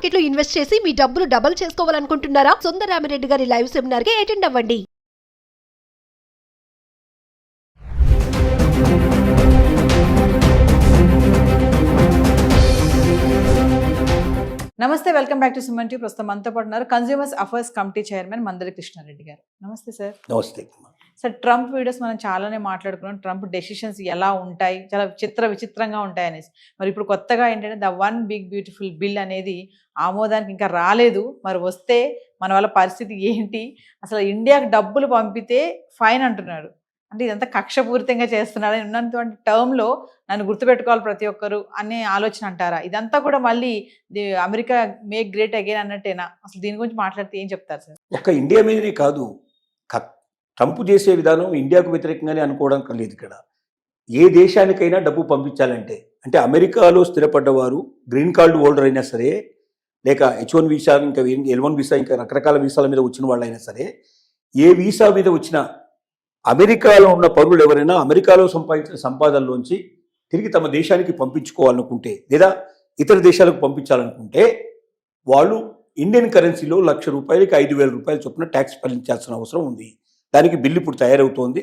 Market లో invest చేసి మీ డబ్బులు డబుల్ చేసుకోవాలనుకుంటున్నారా? సుందరరామిరెడ్డి గారి లైవ్ సెమినార్ కి అటెండ్ అవ్వండి. నమస్తే, welcome back to Suman TV. ప్రస్తుతం మనతో పాటు ఉన్నారు consumers affairs committee chairman Mandari Krishna Reddy గారు. నమస్తే సార్. నమస్తే. సార్, ట్రంప్ వీడియోస్ మనం చాలానే మాట్లాడుకున్నాం. ట్రంప్ డెసిషన్స్ ఎలా ఉంటాయి, చాలా విచిత్రంగా ఉంటాయి అనేసి. మరి ఇప్పుడు కొత్తగా ఏంటంటే the one big beautiful bill అనేది ఆమోదానికి ఇంకా రాలేదు. మరి వస్తే మన వాళ్ళ పరిస్థితి ఏంటి? అసలు ఇండియాకి డబ్బులు పంపితే ఫైన్ అంటున్నాడు. అంటే ఇదంతా కక్షపూరితంగా చేస్తున్నాడు. ఉన్నటువంటి టర్మ్లో నన్ను గుర్తుపెట్టుకోవాలి ప్రతి ఒక్కరు అనే ఆలోచన అంటారా? ఇదంతా కూడా మళ్ళీ అమెరికా మేక్ గ్రేట్ అగైన్ అన్నట్టేనా? అసలు దీని గురించి మాట్లాడితే ఏం చెప్తారు సార్? ఒక్క ఇండియా మీదనే కాదు, ట్రంప్ చేసే విధానం ఇండియాకు వ్యతిరేకంగానే అనుకోవడం లేదు. ఇక్కడ ఏ దేశానికైనా డబ్బు పంపించాలంటే, అంటే అమెరికాలో స్థిరపడ్డవారు గ్రీన్ కార్డు హోల్డర్ అయినా సరే, లేక H1 వీసా, ఇంకా L1 వీసా, ఇంకా రకరకాల వీసాల మీద వచ్చిన వాళ్ళైనా సరే, ఏ వీసా మీద వచ్చిన అమెరికాలో ఉన్న పౌరులు ఎవరైనా అమెరికాలో సంపాదించిన సంపాదనలోంచి తిరిగి తమ దేశానికి పంపించుకోవాలనుకుంటే, లేదా ఇతర దేశాలకు పంపించాలనుకుంటే, వాళ్ళు ఇండియన్ కరెన్సీలో ₹1,00,000కి ₹5,000 చొప్పున ట్యాక్స్ చెల్లించాల్సిన అవసరం ఉంది. దానికి బిల్లు ఇప్పుడు తయారవుతోంది.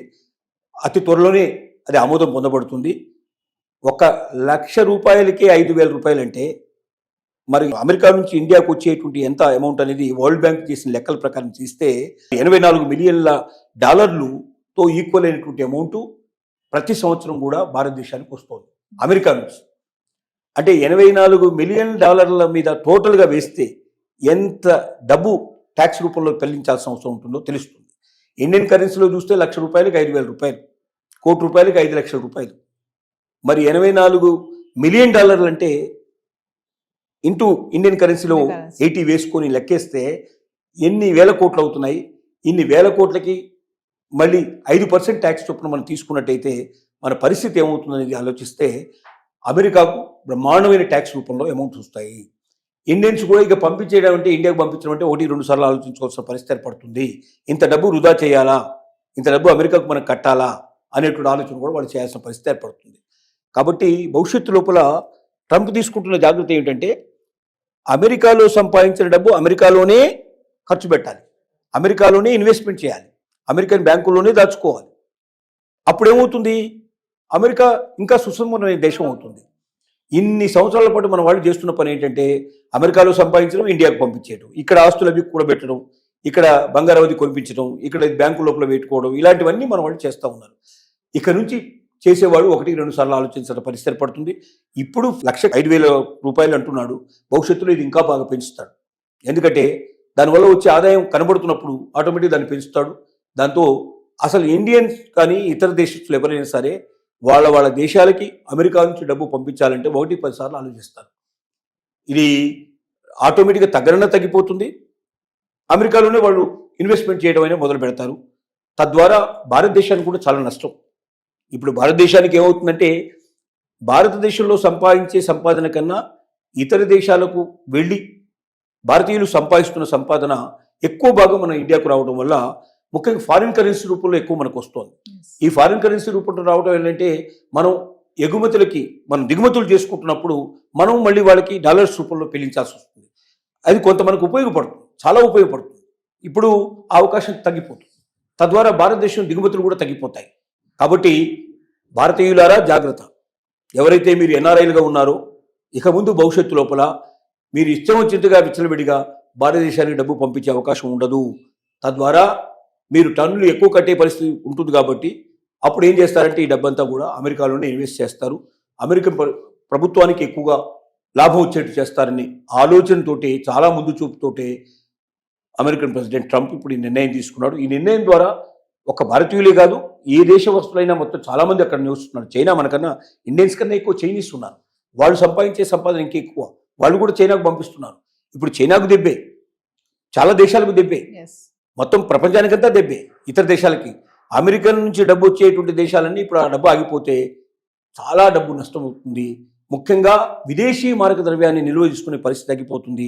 అతి త్వరలోనే అది ఆమోదం పొందబడుతుంది. ₹1,00,000కే ₹5,000 అంటే మరి అమెరికా నుంచి ఇండియాకు వచ్చేటువంటి ఎంత అమౌంట్ అనేది వరల్డ్ బ్యాంక్ చేసిన లెక్కల ప్రకారం తీస్తే $84 మిలియన్ల ఈక్వల్ అయినటువంటి అమౌంట్ ప్రతి సంవత్సరం కూడా భారతదేశానికి వస్తుంది అమెరికా నుంచి. అంటే $84 మిలియన్ మీద టోటల్గా వేస్తే ఎంత డబ్బు ట్యాక్స్ రూపంలో చెల్లించాల్సిన అవసరం ఉంటుందో తెలుస్తుంది. ఇండియన్ కరెన్సీలో చూస్తే ₹1,00,000కి ₹5,000, ₹1,00,00,000కి ₹5,00,000. మరి $84 మిలియన్ అంటే ఇంటూ ఇండియన్ కరెన్సీలో 80 వేసుకొని లెక్కేస్తే ఎన్ని వేల కోట్లు అవుతున్నాయి. ఇన్ని వేల కోట్లకి మళ్ళీ 5% ట్యాక్స్ చొప్పున మనం తీసుకున్నట్టయితే మన పరిస్థితి ఏమవుతుందనేది ఆలోచిస్తే అమెరికాకు బ్రహ్మాండమైన ట్యాక్స్ రూపంలో అమౌంట్స్ వస్తాయి. ఇండియన్స్ కూడా ఇక పంపించేయడం అంటే, ఇండియాకు పంపించడం అంటే 1-2 సార్లు ఆలోచించుకోవాల్సిన పరిస్థితి ఏర్పడుతుంది. ఇంత డబ్బు వృధా చేయాలా, ఇంత డబ్బు అమెరికాకు మనం కట్టాలా అనేటువంటి ఆలోచన కూడా వాళ్ళు చేయాల్సిన పరిస్థితి ఏర్పడుతుంది. కాబట్టి భవిష్యత్తు లోపల ట్రంప్ తీసుకుంటున్న జాగ్రత్త ఏమిటంటే, అమెరికాలో సంపాదించిన డబ్బు అమెరికాలోనే ఖర్చు పెట్టాలి, అమెరికాలోనే ఇన్వెస్ట్మెంట్ చేయాలి, అమెరికన్ బ్యాంకుల్లోనే దాచుకోవాలి. అప్పుడేమవుతుంది, అమెరికా ఇంకా సుసంపన్నమైన దేశం అవుతుంది. ఇన్ని సంవత్సరాల పాటు మన వాళ్ళు చేస్తున్న పని ఏంటంటే, అమెరికాలో సంపాదించడం, ఇండియాకు పంపించేయడం, ఇక్కడ ఆస్తులు అవి కూడబెట్టడం, ఇక్కడ బంగారావతి కొనిపించడం, ఇక్కడ బ్యాంకు లోపల పెట్టుకోవడం, ఇలాంటివన్నీ మన వాళ్ళు చేస్తూ ఉన్నారు. ఇక నుంచి చేసేవాడు 1-2 సార్లు ఆలోచించిన పరిస్థితి ఏర్పడుతుంది. ఇప్పుడు ₹1,05,000 అంటున్నాడు. భవిష్యత్తులో ఇది ఇంకా బాగా పెంచుతాడు. ఎందుకంటే దానివల్ల వచ్చే ఆదాయం కనబడుతున్నప్పుడు ఆటోమేటిక్ దాన్ని పెంచుతాడు. దాంతో అసలు ఇండియన్స్ కానీ ఇతర దేశస్తులు ఎవరైనా సరే వాళ్ళ దేశాలకి అమెరికా నుంచి డబ్బు పంపించాలంటే 1-10 సార్లు ఆలోచిస్తారు. ఇది ఆటోమేటిక్గా తగ్గిపోతుంది. అమెరికాలోనే వాళ్ళు ఇన్వెస్ట్మెంట్ చేయడం అయినా మొదలు పెడతారు. తద్వారా భారతదేశానికి కూడా చాలా నష్టం. ఇప్పుడు భారతదేశానికి ఏమవుతుందంటే, భారతదేశంలో సంపాదించే సంపాదన కన్నా ఇతర దేశాలకు వెళ్ళి భారతీయులు సంపాదిస్తున్న సంపాదన ఎక్కువ భాగం మన ఇండియాకు రావడం వల్ల, ముఖ్యంగా ఫారిన్ కరెన్సీ రూపంలో ఎక్కువ మనకు వస్తుంది. ఈ ఫారిన్ కరెన్సీ రూపంలో రావడం ఏంటంటే, మనం ఎగుమతులకి మనం దిగుమతులు చేసుకుంటున్నప్పుడు మనం మళ్ళీ వాళ్ళకి డాలర్స్ రూపంలో చెల్లించాల్సి వస్తుంది. అది కొంత మనకు ఉపయోగపడుతుంది, చాలా ఉపయోగపడుతుంది. ఇప్పుడు ఆ అవకాశం తగ్గిపోతుంది. తద్వారా భారతదేశం దిగుమతులు కూడా తగ్గిపోతాయి. కాబట్టి భారతీయులారా జాగ్రత్త. ఎవరైతే మీరు ఎన్ఆర్ఐలుగా ఉన్నారో, ఇక ముందు భవిష్యత్తు లోపల మీరు ఇష్టం వచ్చినట్టుగా విచ్చలవిడిగా భారతదేశానికి డబ్బు పంపించే అవకాశం ఉండదు. తద్వారా మీరు టన్నులు ఎక్కువ కట్టే పరిస్థితి ఉంటుంది. కాబట్టి అప్పుడు ఏం చేస్తారంటే, ఈ డబ్బంతా కూడా అమెరికాలోనే ఇన్వెస్ట్ చేస్తారు, అమెరికన్ ప్రభుత్వానికి ఎక్కువగా లాభం వచ్చేట్టు చేస్తారని ఆలోచనతోటి, చాలా ముందు చూపుతోటే అమెరికన్ ప్రెసిడెంట్ ట్రంప్ ఇప్పుడు ఈ నిర్ణయం తీసుకున్నాడు. ఈ నిర్ణయం ద్వారా ఒక భారతీయులే కాదు, ఏ దేశ వస్తువులైనా మొత్తం చాలామంది అక్కడ నివసిస్తున్నారు. చైనా మనకన్నా, ఇండియన్స్ కన్నా ఎక్కువ చైనీస్ ఉన్నారు. వాళ్ళు సంపాదించే సంపాదన ఇంకా ఎక్కువ. వాళ్ళు కూడా చైనాకు పంపిస్తున్నారు. ఇప్పుడు చైనాకు దెబ్బే, చాలా దేశాలకు దెబ్బే, మొత్తం ప్రపంచానికంతా దెబ్బే. ఇతర దేశాలకి, అమెరికా నుంచి డబ్బు వచ్చేటువంటి దేశాలన్నీ ఇప్పుడు ఆ డబ్బు ఆగిపోతే చాలా డబ్బు నష్టం అవుతుంది. ముఖ్యంగా విదేశీ మారక ద్రవ్యాన్ని నిల్వ చేసుకునే పరిస్థితి తగ్గిపోతుంది.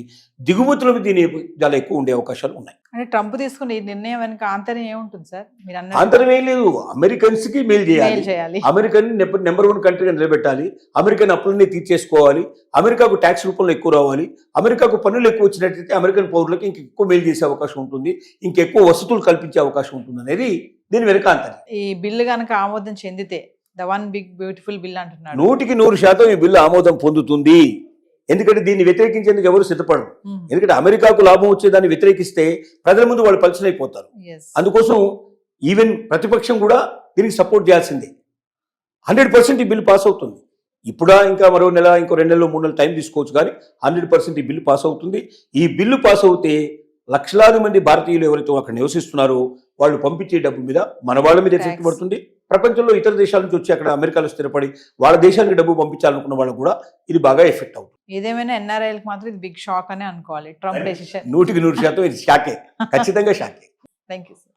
దిగుమతుల మీద దీని చాలా ఎక్కువ ఉండే అవకాశాలు ఉన్నాయి. అంటే ట్రంప్ తీసుకున్న ఈ నిర్ణయం వెనుక ఆంతర్యం ఏముంటుంది సార్? మీరు ఆంతరం ఏం లేదు. అమెరికన్స్ కి మేలు చేయాలి, అమెరికన్ నెంబర్ 1 కంట్రీగా నిలబెట్టాలి, అమెరికన్ అప్పులన్నీ తీర్చేసుకోవాలి, అమెరికాకు ట్యాక్స్ రూపంలో ఎక్కువ రావాలి, అమెరికాకు పన్నులు ఎక్కువ వచ్చినట్లయితే అమెరికన్ పౌరులకు ఇంకెక్కువ మేలు చేసే అవకాశం ఉంటుంది, ఇంకెక్కువ వసతులు కల్పించే అవకాశం ఉంటుంది అనేది దీని వెనుక ఆంతర్యం. ఈ బిల్లు కనుక ఆమోదం చెందితే the one big beautiful bill అంటున్నాడు, 100% ఈ బిల్లు ఆమోదం పొందుతుంది. ఎందుకంటే దీన్ని వ్యతిరేకించేందుకు ఎవరు సిద్ధపడరు. ఎందుకంటే అమెరికాకు లాభం వచ్చేదాన్ని వ్యతిరేకిస్తే ప్రజల ముందు వాళ్ళు పలచనైపోతారు. అందుకోసం ఈవెన్ ప్రతిపక్షం కూడా దీనికి సపోర్ట్ చేయాల్సిందే. 100% ఈ బిల్లు పాస్ అవుతుంది. ఇప్పుడా ఇంకా మరో నెల, ఇంకో 2 నెలలు 3 నెలలు టైం తీసుకోవచ్చు, కానీ 100% ఈ బిల్లు పాస్ అవుతుంది. ఈ బిల్లు పాస్ అవుతే లక్షలాది మంది భారతీయులు ఎవరైతే అక్కడ నివసిస్తున్నారో వాళ్ళు పంపించే డబ్బు మీద మన వాళ్ళ మీద ఎఫెక్ట్ పడుతుంది. ప్రపంచంలో ఇతర దేశాల నుంచి వచ్చి అక్కడ అమెరికాలో స్థిరపడి వాళ్ళ దేశానికి డబ్బు పంపించాలనుకున్న వాళ్ళకు కూడా ఇది బాగా ఎఫెక్ట్ అవుతుంది. ఏదేమైనా ఎన్ఆర్ఐలకు మాత్రం ఇది బిగ్ షాక్ అని అనుకోవాలి. ట్రంప్ డెసిషన్ 100% ఇది షాకే, ఖచ్చితంగా షాకే. Thank you sir.